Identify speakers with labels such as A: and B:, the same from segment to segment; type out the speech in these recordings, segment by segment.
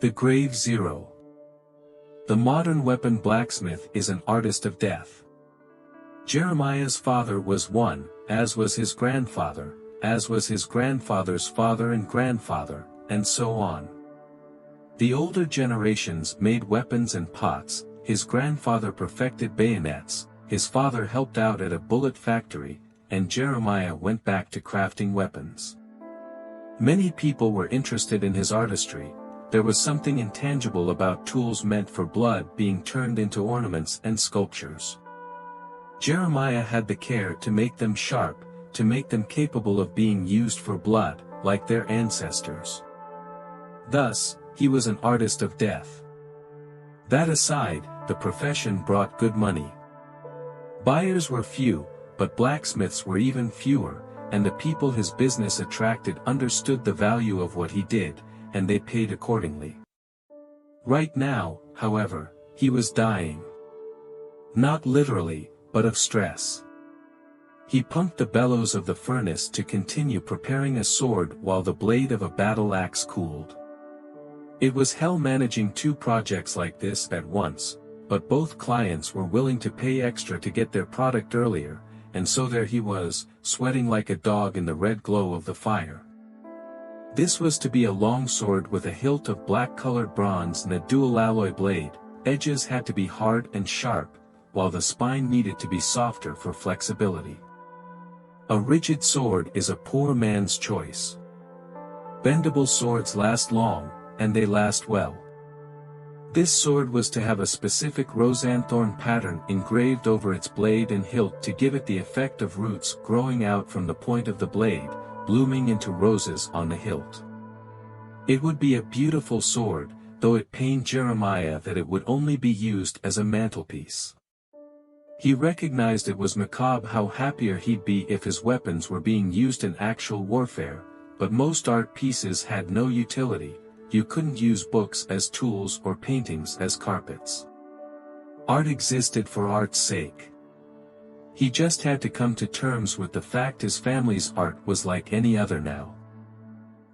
A: The Grave Zero. The modern weapon blacksmith is an artist of death. Jeremiah's father was one, as was his grandfather, as was his grandfather's father and grandfather, and so on. The older generations made weapons and pots, his grandfather perfected bayonets, his father helped out at a bullet factory, and Jeremiah went back to crafting weapons. Many people were interested in his artistry. There was something intangible about tools meant for blood being turned into ornaments and sculptures. Jeremiah had the care to make them sharp, to make them capable of being used for blood, like their ancestors. Thus, he was an artist of death. That aside, the profession brought good money. Buyers were few, but blacksmiths were even fewer, and the people his business attracted understood the value of what he did, and they paid accordingly. Right now, however, he was dying. Not literally, but of stress. He pumped the bellows of the furnace to continue preparing a sword while the blade of a battle axe cooled. It was hell managing two projects like this at once, but both clients were willing to pay extra to get their product earlier, and so there he was, sweating like a dog in the red glow of the fire. This was to be a long sword with a hilt of black-colored bronze and a dual-alloy blade. Edges had to be hard and sharp, while the spine needed to be softer for flexibility. A rigid sword is a poor man's choice. Bendable swords last long, and they last well. This sword was to have a specific roseanthorn pattern engraved over its blade and hilt to give it the effect of roots growing out from the point of the blade, blooming into roses on the hilt. It would be a beautiful sword, though it pained Jeremiah that it would only be used as a mantelpiece. He recognized it was macabre how happier he'd be if his weapons were being used in actual warfare, but most art pieces had no utility. You couldn't use books as tools or paintings as carpets. Art existed for art's sake. He just had to come to terms with the fact his family's art was like any other now.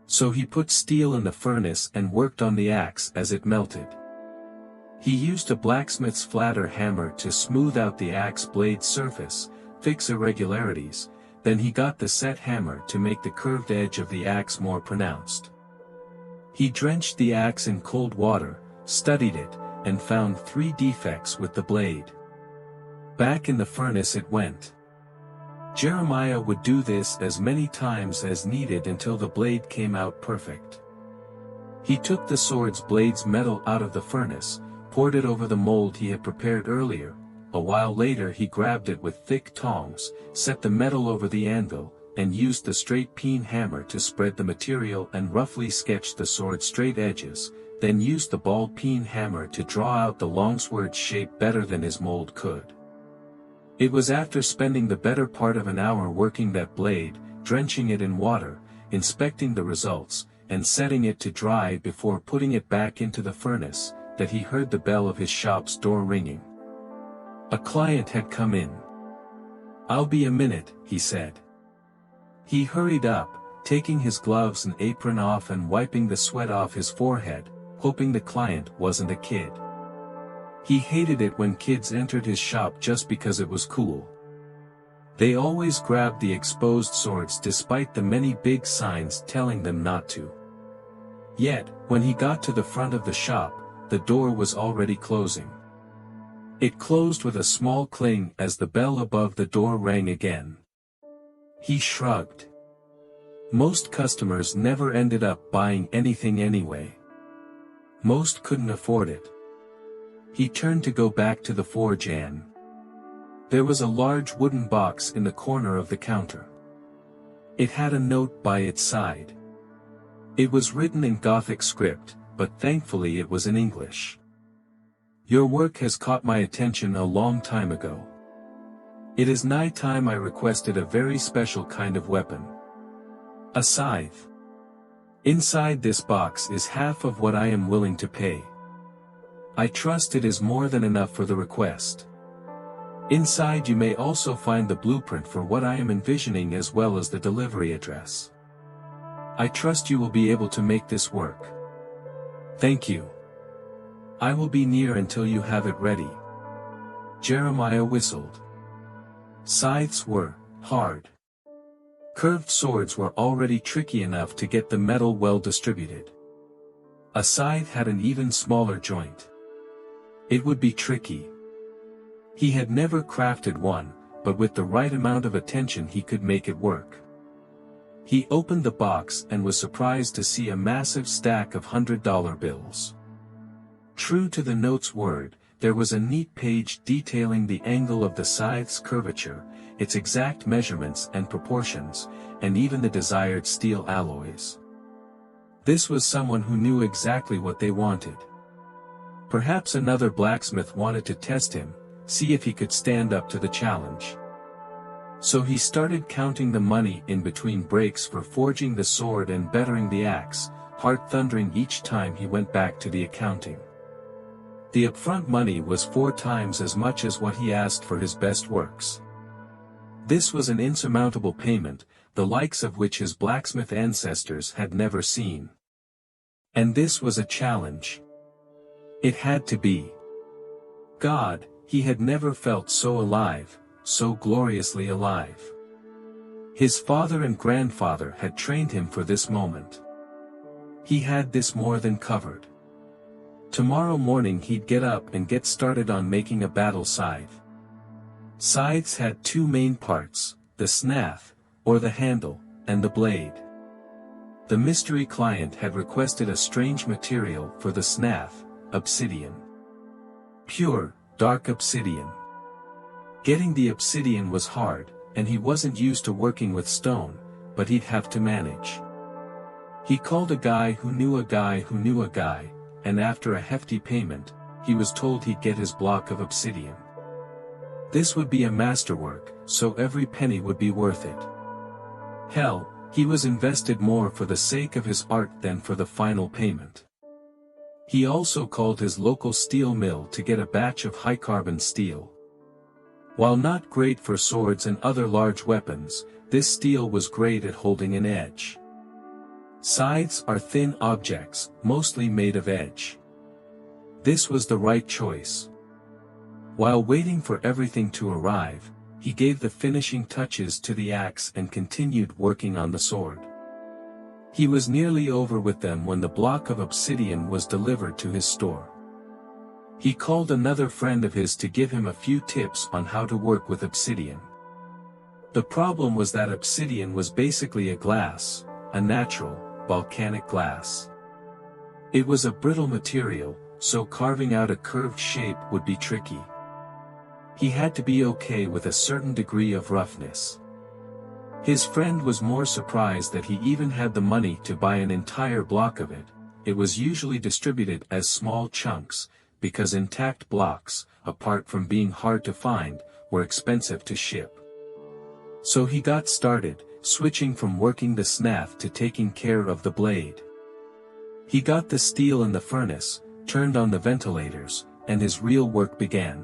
A: So he put steel in the furnace and worked on the axe as it melted. He used a blacksmith's flatter hammer to smooth out the axe blade's surface, fix irregularities, then he got the set hammer to make the curved edge of the axe more pronounced. He drenched the axe in cold water, studied it, and found 3 defects with the blade. Back in the furnace it went. Jeremiah would do this as many times as needed until the blade came out perfect. He took the sword's blade's metal out of the furnace, poured it over the mold he had prepared earlier. A while later he grabbed it with thick tongs, set the metal over the anvil, and used the straight peen hammer to spread the material and roughly sketch the sword's straight edges, then used the ball peen hammer to draw out the longsword's shape better than his mold could. It was after spending the better part of an hour working that blade, drenching it in water, inspecting the results, and setting it to dry before putting it back into the furnace, that he heard the bell of his shop's door ringing. A client had come in. "I'll be a minute," he said. He hurried up, taking his gloves and apron off and wiping the sweat off his forehead, hoping the client wasn't a kid. He hated it when kids entered his shop just because it was cool. They always grabbed the exposed swords despite the many big signs telling them not to. Yet, when he got to the front of the shop, the door was already closing. It closed with a small cling as the bell above the door rang again. He shrugged. Most customers never ended up buying anything anyway. Most couldn't afford it. He turned to go back to the forge and there was a large wooden box in the corner of the counter. It had a note by its side. It was written in Gothic script, but thankfully it was in English. "Your work has caught my attention a long time ago. It is nigh time I requested a very special kind of weapon. A scythe. Inside this box is half of what I am willing to pay. I trust it is more than enough for the request. Inside you may also find the blueprint for what I am envisioning as well as the delivery address. I trust you will be able to make this work." Thank you. I will be near until you have it ready. Jeremiah whistled. Scythes were hard. Curved swords were already tricky enough to get the metal well distributed. A scythe had an even smaller joint. It would be tricky. He had never crafted one, but with the right amount of attention he could make it work. He opened the box and was surprised to see a massive stack of $100 bills. True to the note's word, there was a neat page detailing the angle of the scythe's curvature, its exact measurements and proportions, and even the desired steel alloys. This was someone who knew exactly what they wanted. Perhaps another blacksmith wanted to test him, see if he could stand up to the challenge. So he started counting the money in between breaks for forging the sword and bettering the axe, heart thundering each time he went back to the accounting. The upfront money was 4 times as much as what he asked for his best works. This was an insurmountable payment, the likes of which his blacksmith ancestors had never seen. And this was a challenge. It had to be. God, he had never felt so alive, so gloriously alive. His father and grandfather had trained him for this moment. He had this more than covered. Tomorrow morning he'd get up and get started on making a battle scythe. Scythes had 2 main parts, the snath, or the handle, and the blade. The mystery client had requested a strange material for the snath, obsidian. Pure, dark obsidian. Getting the obsidian was hard, and he wasn't used to working with stone, but he'd have to manage. He called a guy who knew a guy who knew a guy, and after a hefty payment, he was told he'd get his block of obsidian. This would be a masterwork, so every penny would be worth it. Hell, he was invested more for the sake of his art than for the final payment. He also called his local steel mill to get a batch of high-carbon steel. While not great for swords and other large weapons, this steel was great at holding an edge. Scythes are thin objects, mostly made of edge. This was the right choice. While waiting for everything to arrive, he gave the finishing touches to the axe and continued working on the sword. He was nearly over with them when the block of obsidian was delivered to his store. He called another friend of his to give him a few tips on how to work with obsidian. The problem was that obsidian was basically a glass, a natural, volcanic glass. It was a brittle material, so carving out a curved shape would be tricky. He had to be okay with a certain degree of roughness. His friend was more surprised that he even had the money to buy an entire block of it. It was usually distributed as small chunks, because intact blocks, apart from being hard to find, were expensive to ship. So he got started, switching from working the snath to taking care of the blade. He got the steel in the furnace, turned on the ventilators, and his real work began.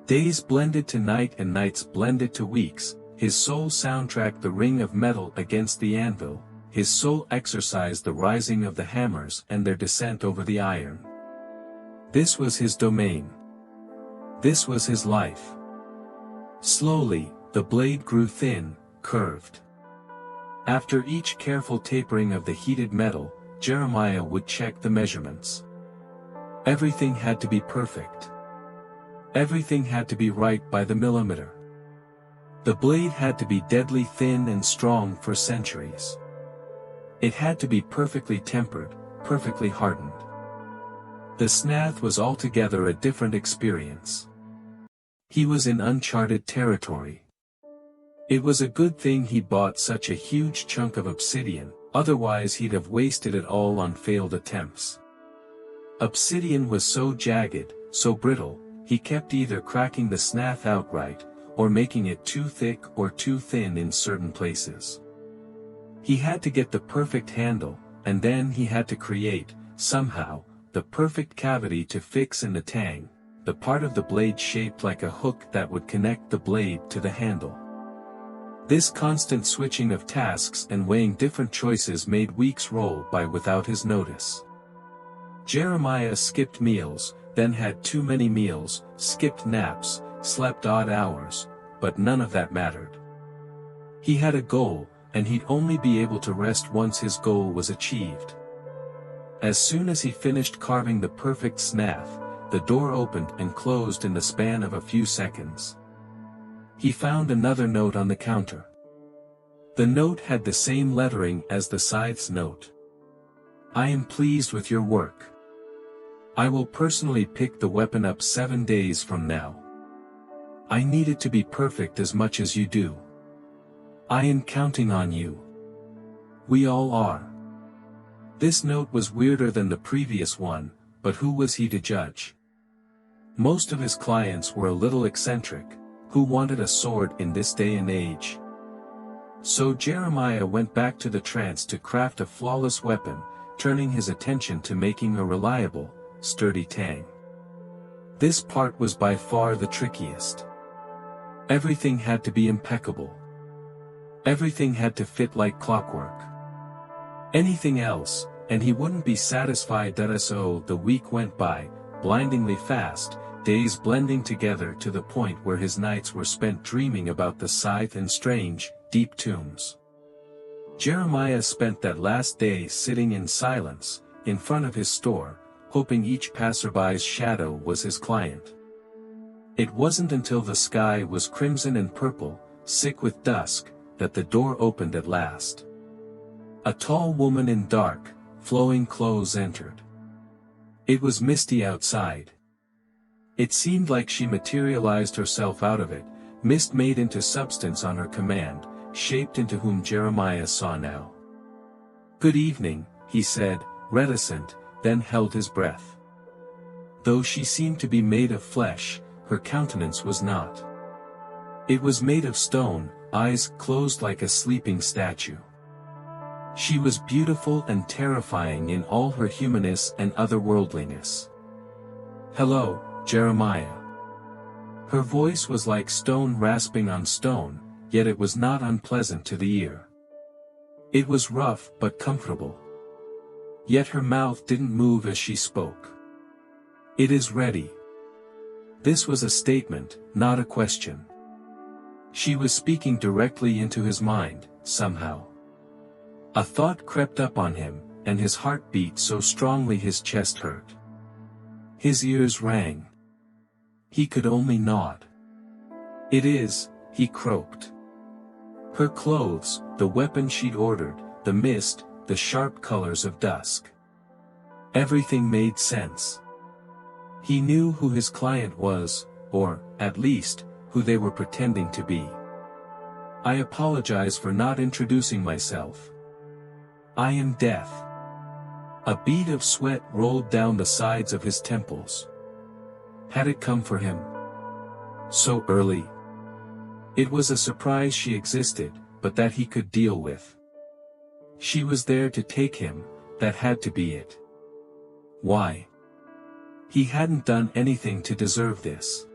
A: Days blended to night and nights blended to weeks. His soul soundtracked the ring of metal against the anvil, his soul exercised the rising of the hammers and their descent over the iron. This was his domain. This was his life. Slowly, the blade grew thin, curved. After each careful tapering of the heated metal, Jeremiah would check the measurements. Everything had to be perfect. Everything had to be right by the millimeter. The blade had to be deadly thin and strong for centuries. It had to be perfectly tempered, perfectly hardened. The snath was altogether a different experience. He was in uncharted territory. It was a good thing he'd bought such a huge chunk of obsidian, otherwise he'd have wasted it all on failed attempts. Obsidian was so jagged, so brittle, he kept either cracking the snath outright, or making it too thick or too thin in certain places. He had to get the perfect handle, and then he had to create, somehow, the perfect cavity to fix in the tang, the part of the blade shaped like a hook that would connect the blade to the handle. This constant switching of tasks and weighing different choices made weeks roll by without his notice. Jeremiah skipped meals, then had too many meals, skipped naps, slept odd hours, but none of that mattered. He had a goal, and he'd only be able to rest once his goal was achieved. As soon as he finished carving the perfect snath, the door opened and closed in the span of a few seconds. He found another note on the counter. The note had the same lettering as the scythe's note. "I am pleased with your work. I will personally pick the weapon up 7 days from now. I need it to be perfect as much as you do. I am counting on you. We all are." This note was weirder than the previous one, but who was he to judge? Most of his clients were a little eccentric, who wanted a sword in this day and age. So Jeremiah went back to the trance to craft a flawless weapon, turning his attention to making a reliable, sturdy tang. This part was by far the trickiest. Everything had to be impeccable. Everything had to fit like clockwork. Anything else, and he wouldn't be satisfied. So the week went by, blindingly fast, days blending together to the point where his nights were spent dreaming about the scythe and strange, deep tombs. Jeremiah spent that last day sitting in silence, in front of his store, hoping each passerby's shadow was his client. It wasn't until the sky was crimson and purple, sick with dusk, that the door opened at last. A tall woman in dark, flowing clothes entered. It was misty outside. It seemed like she materialized herself out of it, mist made into substance on her command, shaped into whom Jeremiah saw now. "Good evening," he said, reticent, then held his breath. Though she seemed to be made of flesh, her countenance was not. It was made of stone, eyes closed like a sleeping statue. She was beautiful and terrifying in all her humanness and otherworldliness. "Hello, Jeremiah." Her voice was like stone rasping on stone, yet it was not unpleasant to the ear. It was rough but comfortable. Yet her mouth didn't move as she spoke. "It is ready." This was a statement, not a question. She was speaking directly into his mind, somehow. A thought crept up on him, and his heart beat so strongly his chest hurt. His ears rang. He could only nod. "It is," he croaked. Her clothes, the weapon she'd ordered, the mist, the sharp colors of dusk. Everything made sense. He knew who his client was, or, at least, who they were pretending to be. "I apologize for not introducing myself. I am Death." A bead of sweat rolled down the sides of his temples. Had it come for him? So early? It was a surprise she existed, but that he could deal with. She was there to take him, that had to be it. Why? He hadn't done anything to deserve this.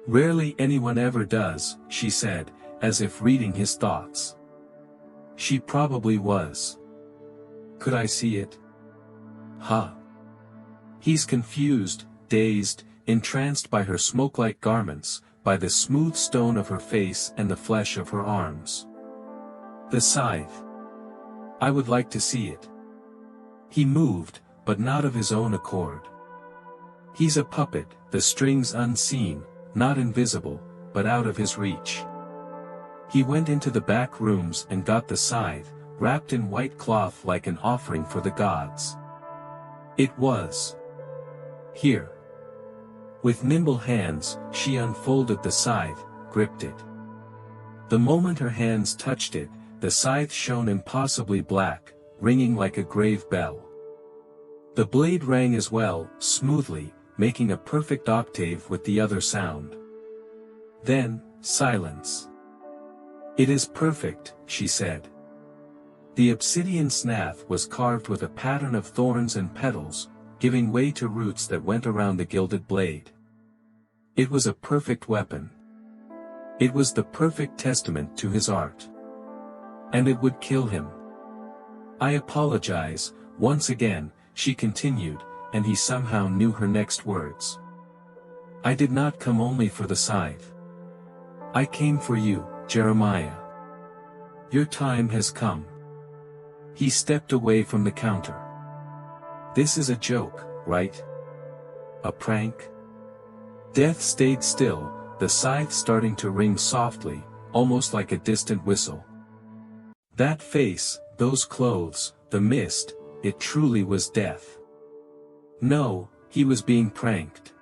A: "Rarely anyone ever does," she said, as if reading his thoughts. She probably was. "Could I see it?" "Huh." He's confused, dazed, entranced by her smoke-like garments, by the smooth stone of her face and the flesh of her arms. "The scythe. I would like to see it." He moved, but not of his own accord. He's a puppet, the strings unseen, not invisible, but out of his reach. He went into the back rooms and got the scythe, wrapped in white cloth like an offering for the gods. It was here. With nimble hands, she unfolded the scythe, gripped it. The moment her hands touched it, the scythe shone impossibly black, ringing like a grave bell. The blade rang as well, smoothly, making a perfect octave with the other sound. Then, silence. "It is perfect," she said. The obsidian snath was carved with a pattern of thorns and petals, giving way to roots that went around the gilded blade. It was a perfect weapon. It was the perfect testament to his art. And it would kill him. "I apologize," once again, she continued, and he somehow knew her next words. I did not come only for the scythe. I came for you, Jeremiah. Your time has come. He stepped away from the counter. This is a joke, right? A prank? Death stayed still, the scythe starting to ring softly, almost like a distant whistle. That face, those clothes, the mist, it truly was death. No, he was being pranked.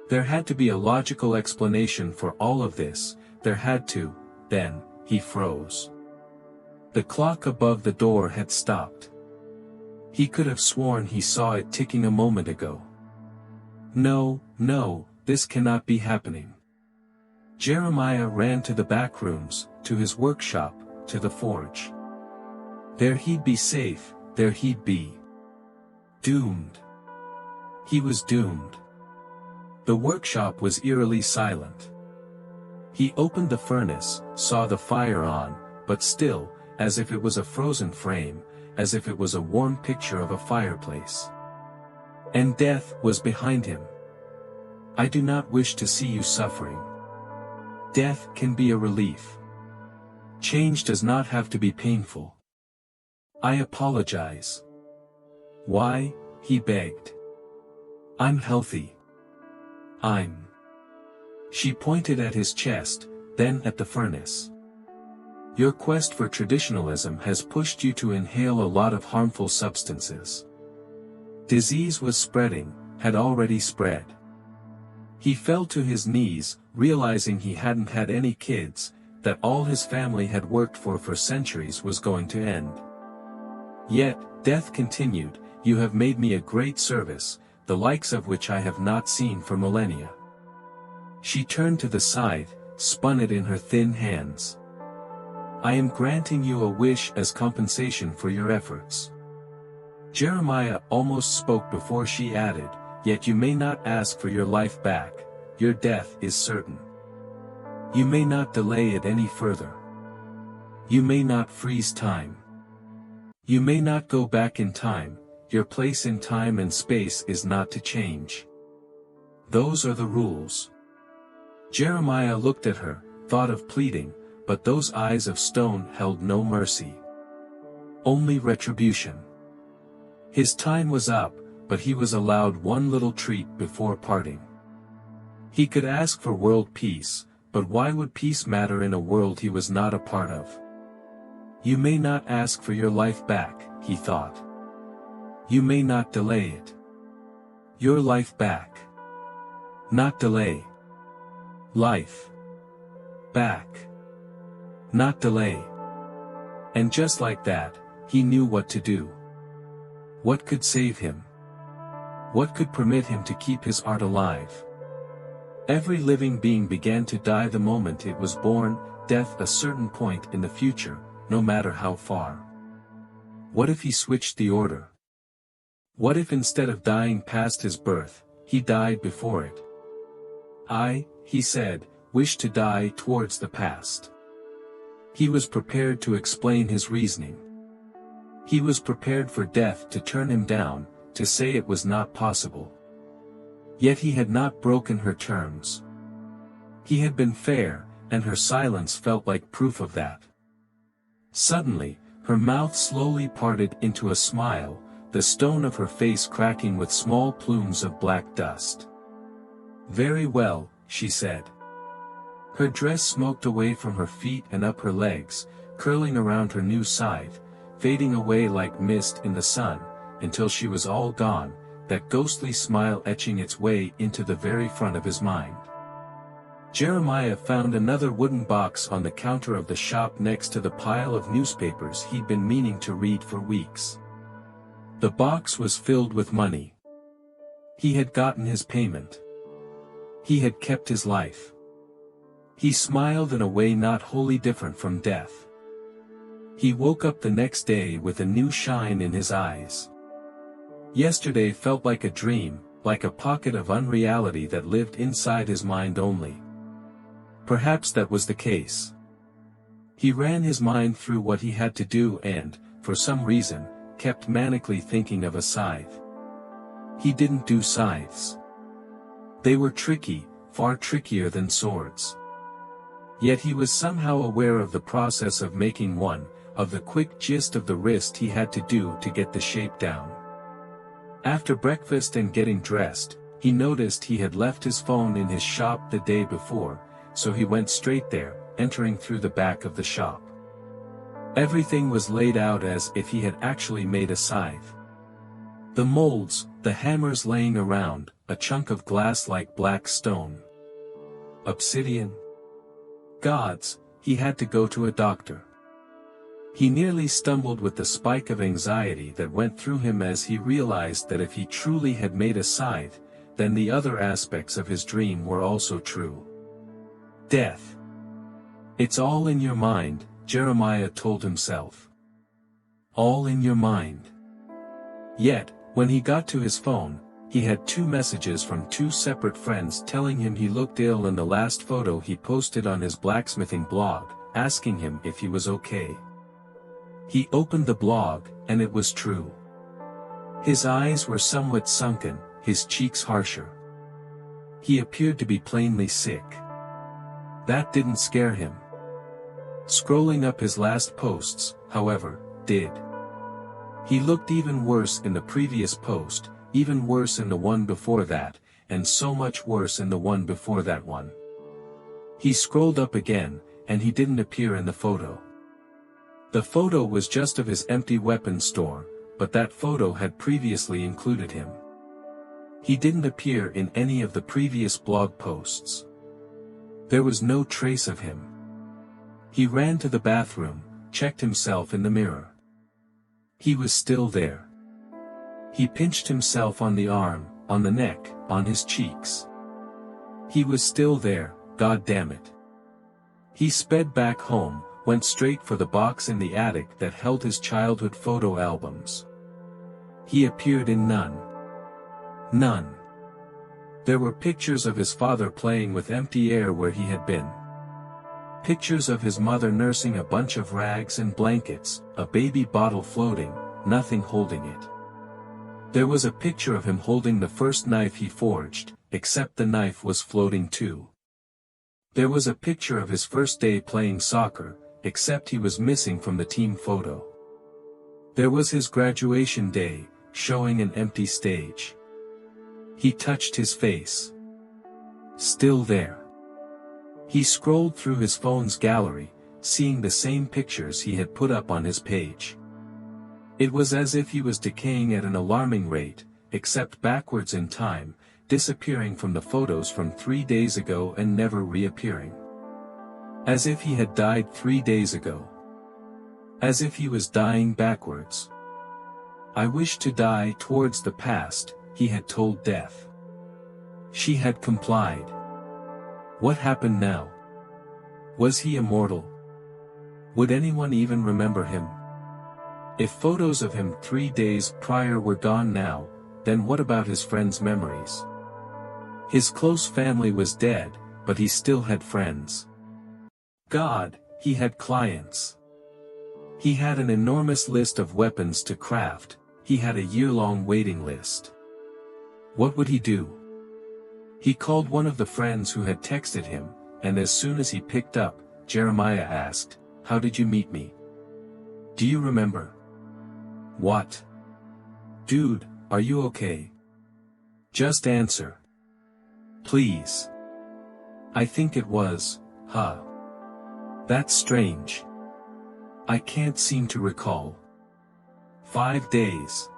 A: There had to be a logical explanation for all of this, there had to. Then, he froze. The clock above the door had stopped. He could have sworn he saw it ticking a moment ago. No, no, this cannot be happening. Jeremiah ran to the back rooms, to his workshop, to the forge. There he'd be safe, there he'd be. Doomed. He was doomed. The workshop was eerily silent. He opened the furnace, saw the fire on, but still, as if it was a frozen frame, as if it was a warm picture of a fireplace. And death was behind him. I do not wish to see you suffering. Death can be a relief. Change does not have to be painful. I apologize. Why? He begged. I'm healthy. She pointed at his chest, then at the furnace. Your quest for traditionalism has pushed you to inhale a lot of harmful substances. Disease was spreading, had already spread. He fell to his knees, realizing he hadn't had any kids, that all his family had worked for centuries was going to end. Yet, death continued, you have made me a great service, the likes of which I have not seen for millennia. She turned to the scythe, spun it in her thin hands. I am granting you a wish as compensation for your efforts. Jeremiah almost spoke before she added, yet you may not ask for your life back, your death is certain. You may not delay it any further. You may not freeze time. You may not go back in time, your place in time and space is not to change. Those are the rules. Jeremiah looked at her, thought of pleading, but those eyes of stone held no mercy. Only retribution. His time was up, but he was allowed one little treat before parting. He could ask for world peace, but why would peace matter in a world he was not a part of? You may not ask for your life back, he thought. You may not delay it. Your life back. Not delay. Life. Back. Not delay. And just like that, he knew what to do. What could save him? What could permit him to keep his art alive? Every living being began to die the moment it was born, death a certain point in the future, no matter how far. What if he switched the order? What if instead of dying past his birth, he died before it? I, he said, wish to die towards the past. He was prepared to explain his reasoning. He was prepared for death to turn him down, to say it was not possible. Yet he had not broken her terms. He had been fair, and her silence felt like proof of that. Suddenly, her mouth slowly parted into a smile, the stone of her face cracking with small plumes of black dust. Very well, she said. Her dress smoked away from her feet and up her legs, curling around her new scythe, fading away like mist in the sun, until she was all gone, that ghostly smile etching its way into the very front of his mind. Jeremiah found another wooden box on the counter of the shop next to the pile of newspapers he'd been meaning to read for weeks. The box was filled with money. He had gotten his payment. He had kept his life. He smiled in a way not wholly different from death. He woke up the next day with a new shine in his eyes. Yesterday felt like a dream, like a pocket of unreality that lived inside his mind only. Perhaps that was the case. He ran his mind through what he had to do and, for some reason, kept manically thinking of a scythe. He didn't do scythes. They were tricky, far trickier than swords. Yet he was somehow aware of the process of making one, of the quick gist of the wrist he had to do to get the shape down. After breakfast and getting dressed, he noticed he had left his phone in his shop the day before, so he went straight there, entering through the back of the shop. Everything was laid out as if he had actually made a scythe. The molds, the hammers laying around, a chunk of glass like black stone. Obsidian? Gods, he had to go to a doctor. He nearly stumbled with the spike of anxiety that went through him as he realized that if he truly had made a scythe, then the other aspects of his dream were also true. Death. It's all in your mind, Jeremiah told himself. All in your mind. Yet, when he got to his phone, he had 2 messages from 2 separate friends telling him he looked ill in the last photo he posted on his blacksmithing blog, asking him if he was okay. He opened the blog, and it was true. His eyes were somewhat sunken, his cheeks harsher. He appeared to be plainly sick. That didn't scare him. Scrolling up his last posts, however, did. He looked even worse in the previous post, even worse in the one before that, and so much worse in the one before that one. He scrolled up again, and he didn't appear in the photo. The photo was just of his empty weapons store, but that photo had previously included him. He didn't appear in any of the previous blog posts. There was no trace of him. He ran to the bathroom, checked himself in the mirror. He was still there. He pinched himself on the arm, on the neck, on his cheeks. He was still there, God damn it. He sped back home, went straight for the box in the attic that held his childhood photo albums. He appeared in none. None. There were pictures of his father playing with empty air where he had been. Pictures of his mother nursing a bunch of rags and blankets, a baby bottle floating, nothing holding it. There was a picture of him holding the first knife he forged, except the knife was floating too. There was a picture of his first day playing soccer, except he was missing from the team photo. There was his graduation day, showing an empty stage. He touched his face. Still there. He scrolled through his phone's gallery, seeing the same pictures he had put up on his page. It was as if he was decaying at an alarming rate, except backwards in time, disappearing from the photos from 3 days ago and never reappearing. As if he had died 3 days ago. As if he was dying backwards. I wish to die towards the past, he had told Death. She had complied. What happened now? Was he immortal? Would anyone even remember him? If photos of him 3 days prior were gone now, then what about his friends' memories? His close family was dead, but he still had friends. God, he had clients. He had an enormous list of weapons to craft, he had a year-long waiting list. What would he do? He called one of the friends who had texted him, and as soon as he picked up, Jeremiah asked, "How did you meet me? Do you remember?" "What? Dude, are you okay? Just answer. Please." "I think it was, huh? That's strange. I can't seem to recall." 5 days.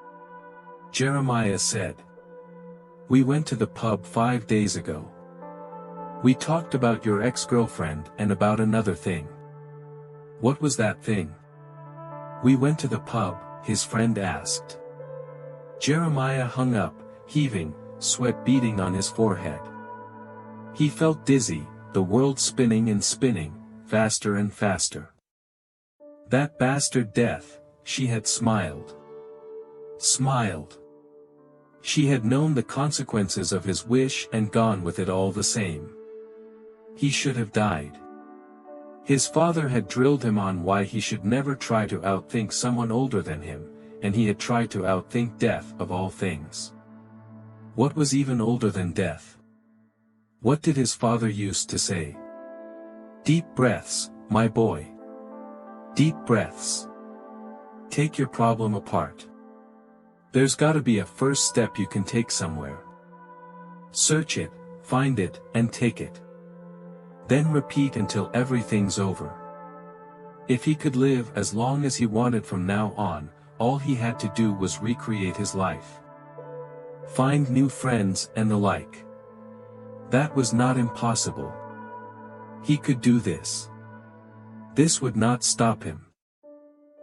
A: Jeremiah said. "We went to the pub 5 days ago. We talked about your ex-girlfriend and about another thing." "What was that thing?" "We went to the pub," his friend asked. Jeremiah hung up, heaving, sweat beading on his forehead. He felt dizzy, the world spinning and spinning, faster and faster. That bastard Death, she had smiled. Smiled. She had known the consequences of his wish and gone with it all the same. He should have died. His father had drilled him on why he should never try to outthink someone older than him, and he had tried to outthink death of all things. What was even older than death? What did his father used to say? Deep breaths, my boy. Deep breaths. Take your problem apart. There's gotta be a first step you can take somewhere. Search it, find it, and take it. Then repeat until everything's over. If he could live as long as he wanted from now on, all he had to do was recreate his life. Find new friends and the like. That was not impossible. He could do this. This would not stop him.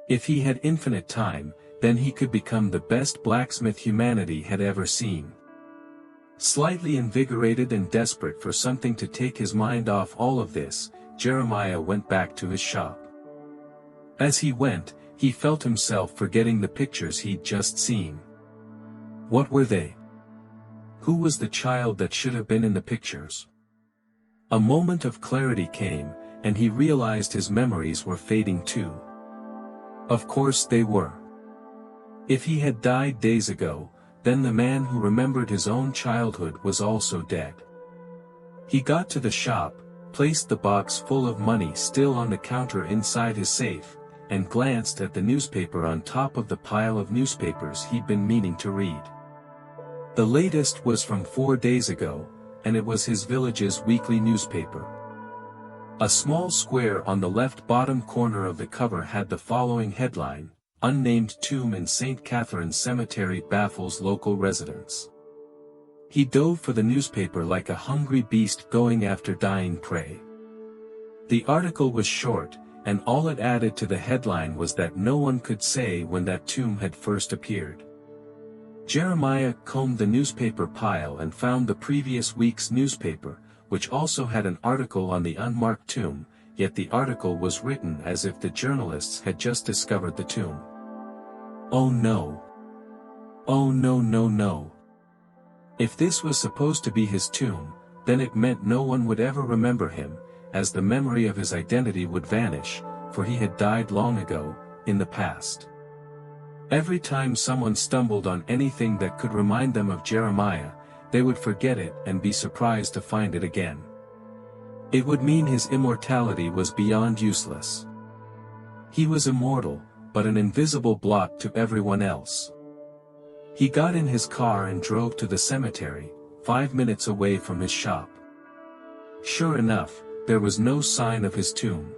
A: If he had infinite time, then he could become the best blacksmith humanity had ever seen. Slightly invigorated and desperate for something to take his mind off all of this, Jeremiah went back to his shop. As he went, he felt himself forgetting the pictures he'd just seen. What were they? Who was the child that should have been in the pictures? A moment of clarity came, and he realized his memories were fading too. Of course they were. If he had died days ago, then the man who remembered his own childhood was also dead. He got to the shop, placed the box full of money still on the counter inside his safe, and glanced at the newspaper on top of the pile of newspapers he'd been meaning to read. The latest was from 4 days ago, and it was his village's weekly newspaper. A small square on the left bottom corner of the cover had the following headline: Unnamed tomb in St. Catherine's Cemetery baffles local residents. He dove for the newspaper like a hungry beast going after dying prey. The article was short, and all it added to the headline was that no one could say when that tomb had first appeared. Jeremiah combed the newspaper pile and found the previous week's newspaper, which also had an article on the unmarked tomb, yet the article was written as if the journalists had just discovered the tomb. Oh no. Oh no no no. If this was supposed to be his tomb, then it meant no one would ever remember him, as the memory of his identity would vanish, for he had died long ago, in the past. Every time someone stumbled on anything that could remind them of Jeremiah, they would forget it and be surprised to find it again. It would mean his immortality was beyond useless. He was immortal, but an invisible blot to everyone else. He got in his car and drove to the cemetery, 5 minutes away from his shop. Sure enough, there was no sign of his tomb.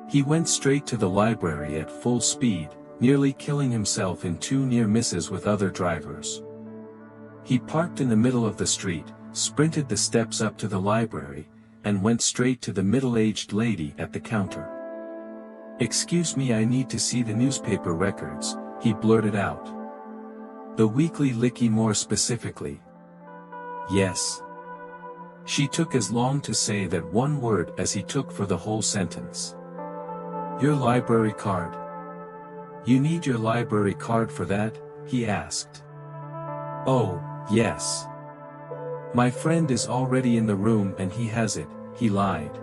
A: He went straight to the library at full speed, nearly killing himself in 2 near misses with other drivers. He parked in the middle of the street, sprinted the steps up to the library, and went straight to the middle-aged lady at the counter. "Excuse me, I need to see the newspaper records," he blurted out. "The Weekly Licky more specifically." "Yes." She took as long to say that one word as he took for the whole sentence. "Your library card." "You need your library card for that?" he asked. "Oh, yes. My friend is already in the room and he has it," he lied.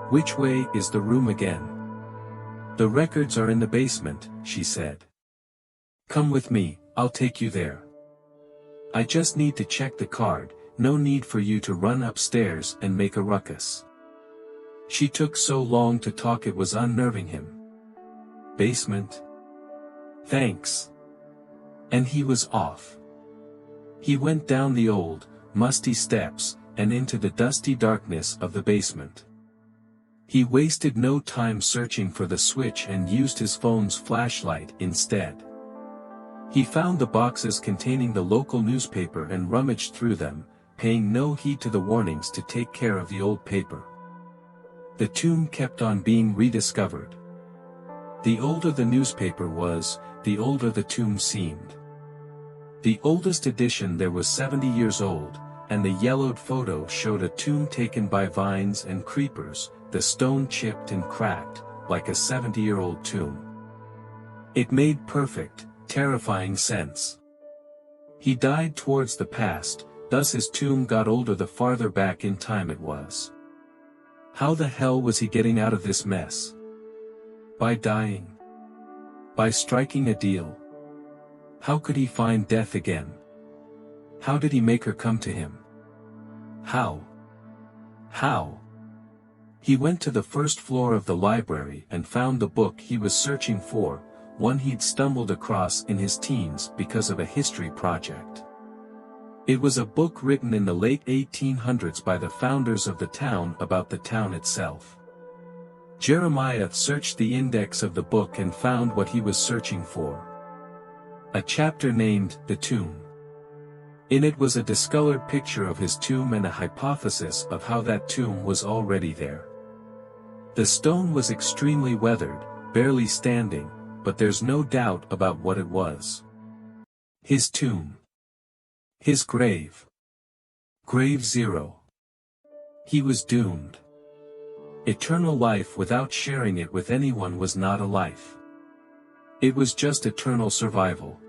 A: "Which way is the room again?" "The records are in the basement," she said. "Come with me, I'll take you there. I just need to check the card, no need for you to run upstairs and make a ruckus." She took so long to talk it was unnerving him. "Basement? Thanks." And he was off. He went down the old, musty steps, and into the dusty darkness of the basement. He wasted no time searching for the switch and used his phone's flashlight instead. He found the boxes containing the local newspaper and rummaged through them, paying no heed to the warnings to take care of the old paper. The tomb kept on being rediscovered. The older the newspaper was, the older the tomb seemed. The oldest edition there was 70 years old, and the yellowed photo showed a tomb taken by vines and creepers, the stone chipped and cracked, like a 70-year-old tomb. It made perfect, terrifying sense. He died towards the past, thus his tomb got older the farther back in time it was. How the hell was he getting out of this mess? By dying? By striking a deal? How could he find death again? How did he make her come to him? How? How? He went to the first floor of the library and found the book he was searching for, one he'd stumbled across in his teens because of a history project. It was a book written in the late 1800s by the founders of the town about the town itself. Jeremiah searched the index of the book and found what he was searching for. A chapter named The Tomb. In it was a discolored picture of his tomb and a hypothesis of how that tomb was already there. The stone was extremely weathered, barely standing, but there's no doubt about what it was. His tomb. His grave. Grave zero. He was doomed. Eternal life without sharing it with anyone was not a life. It was just eternal survival.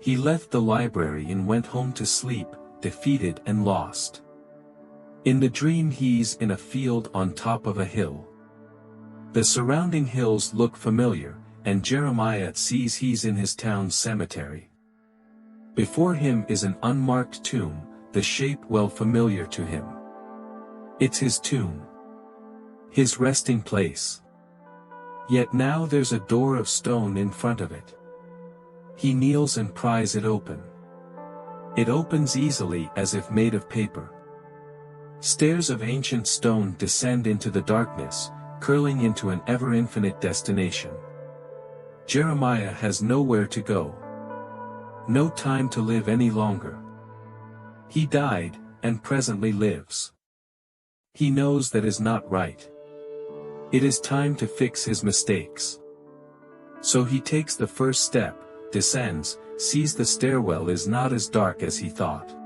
A: He left the library and went home to sleep, defeated and lost. In the dream he's in a field on top of a hill. The surrounding hills look familiar, and Jeremiah sees he's in his town's cemetery. Before him is an unmarked tomb, the shape well familiar to him. It's his tomb. His resting place. Yet now there's a door of stone in front of it. He kneels and pries it open. It opens easily as if made of paper. Stairs of ancient stone descend into the darkness, curling into an ever-infinite destination. Jeremiah has nowhere to go. No time to live any longer. He died, and presently lives. He knows that is not right. It is time to fix his mistakes. So he takes the first step, descends, sees the stairwell is not as dark as he thought.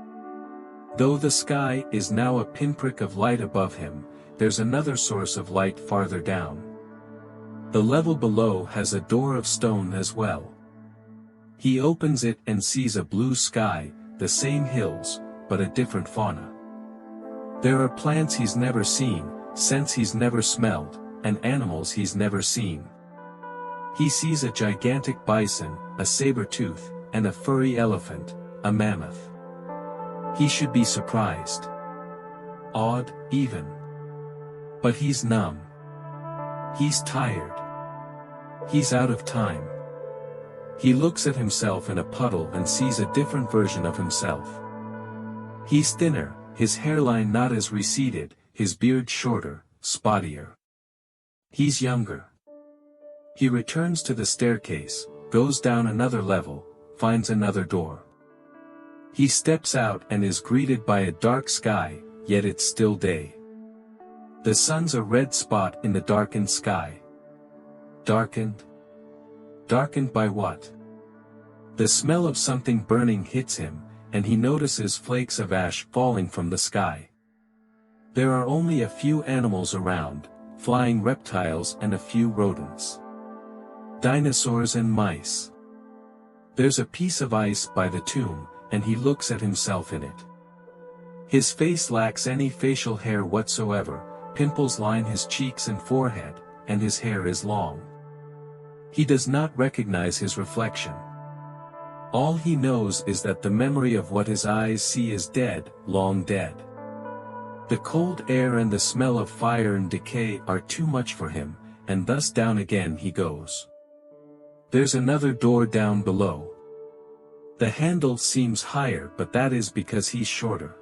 A: Though the sky is now a pinprick of light above him, there's another source of light farther down. The level below has a door of stone as well. He opens it and sees a blue sky, the same hills, but a different fauna. There are plants he's never seen, scents he's never smelled, and animals he's never seen. He sees a gigantic bison, a saber-tooth, and a furry elephant, a mammoth. He should be surprised. Awed, even. But he's numb. He's tired. He's out of time. He looks at himself in a puddle and sees a different version of himself. He's thinner, his hairline not as receded, his beard shorter, spottier. He's younger. He returns to the staircase, goes down another level, finds another door. He steps out and is greeted by a dark sky, yet it's still day. The sun's a red spot in the darkened sky. Darkened? Darkened by what? The smell of something burning hits him, and he notices flakes of ash falling from the sky. There are only a few animals around, flying reptiles and a few rodents. Dinosaurs and mice. There's a piece of ice by the tomb, and he looks at himself in it. His face lacks any facial hair whatsoever, pimples line his cheeks and forehead, and his hair is long. He does not recognize his reflection. All he knows is that the memory of what his eyes see is dead, long dead. The cold air and the smell of fire and decay are too much for him, and thus down again he goes. There's another door down below. The handle seems higher, but that is because he's shorter.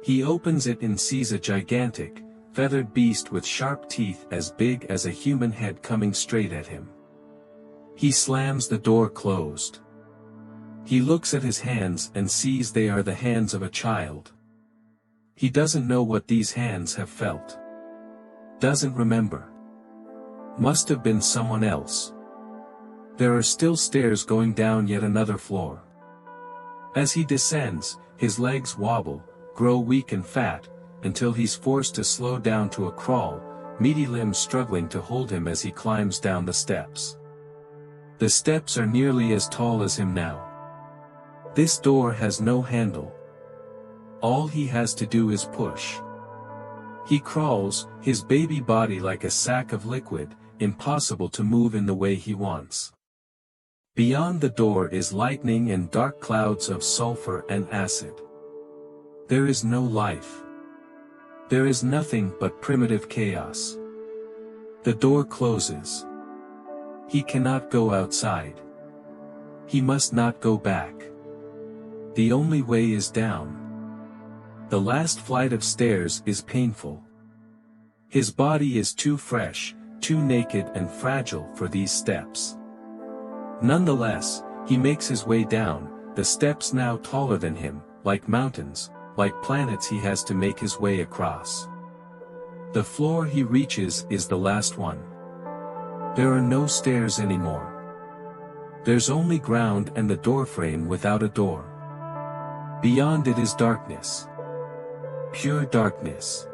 A: He opens it and sees a gigantic, feathered beast with sharp teeth as big as a human head coming straight at him. He slams the door closed. He looks at his hands and sees they are the hands of a child. He doesn't know what these hands have felt. Doesn't remember. Must have been someone else. There are still stairs going down yet another floor. As he descends, his legs wobble, grow weak and fat, until he's forced to slow down to a crawl, meaty limbs struggling to hold him as he climbs down the steps. The steps are nearly as tall as him now. This door has no handle. All he has to do is push. He crawls, his baby body like a sack of liquid, impossible to move in the way he wants. Beyond the door is lightning and dark clouds of sulfur and acid. There is no life. There is nothing but primitive chaos. The door closes. He cannot go outside. He must not go back. The only way is down. The last flight of stairs is painful. His body is too fresh, too naked and fragile for these steps. Nonetheless, he makes his way down, the steps now taller than him, like mountains, like planets he has to make his way across. The floor he reaches is the last one. There are no stairs anymore. There's only ground and the doorframe without a door. Beyond it is darkness. Pure darkness.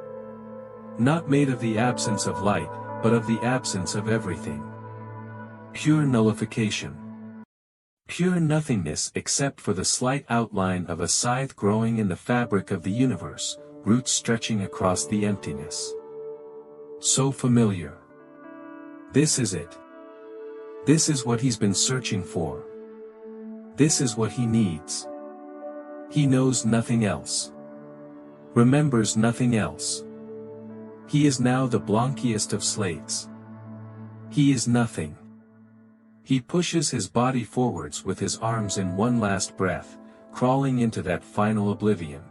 A: Not made of the absence of light, but of the absence of everything. Pure nullification. Pure nothingness except for the slight outline of a scythe growing in the fabric of the universe, roots stretching across the emptiness. So familiar. This is it. This is what he's been searching for. This is what he needs. He knows nothing else. Remembers nothing else. He is now the blankiest of slates. He is nothing. He pushes his body forwards with his arms in one last breath, crawling into that final oblivion.